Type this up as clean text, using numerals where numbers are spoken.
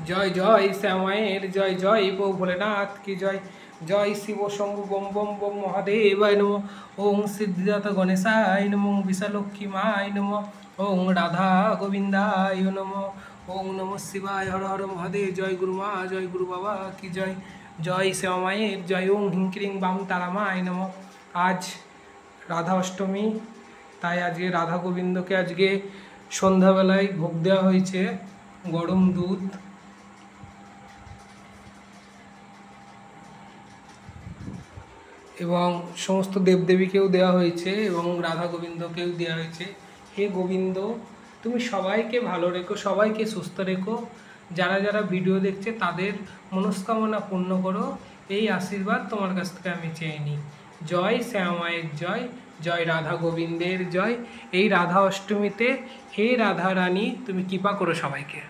জয় জয় শ্যামায়ের জয় জয় বৌ ভোলেনাথ কি জয়। জয় শিব শম্ভু বম বম বম মহাদেবায় নম। ওং সিদ্ধিদাতা গণেশায় নম। বিশালক্ষ্মী মায় নম। ওং রাধা গোবিন্দায় নম। ওং নম শিবায় হর হর মহাদেব। জয় গুরু মা জয় গুরু বাবা কি জয়। জয় শ্যামায়ের জয়। ওং হিংক্রিং বাম তারামায় নম। আজ রাধা অষ্টমী, তাই আজকে রাধা গোবিন্দকে আজকে সন্ধ্যাবেলায় ভোগ দেওয়া হয়েছে গরম দুধ এবং সমস্ত দেবদেবীকেও দেওয়া হয়েছে এবং রাধা গোবিন্দকেও দেওয়া হয়েছে। হে গোবিন্দ, তুমি সবাইকে ভালো রেখো, সবাইকে সুস্থ রেখো, যারা যারা ভিডিও দেখছে তাদের মনস্কামনা পূর্ণ করো, এই আশীর্বাদ তোমার কাছ থেকে আমি চেয়ে নিই। জয় শ্যামায়ের জয়। জয় রাধা গোবিন্দের জয়। এই রাধা অষ্টমীতে হে রাধা রানী তুমি কৃপা করো সবাইকে।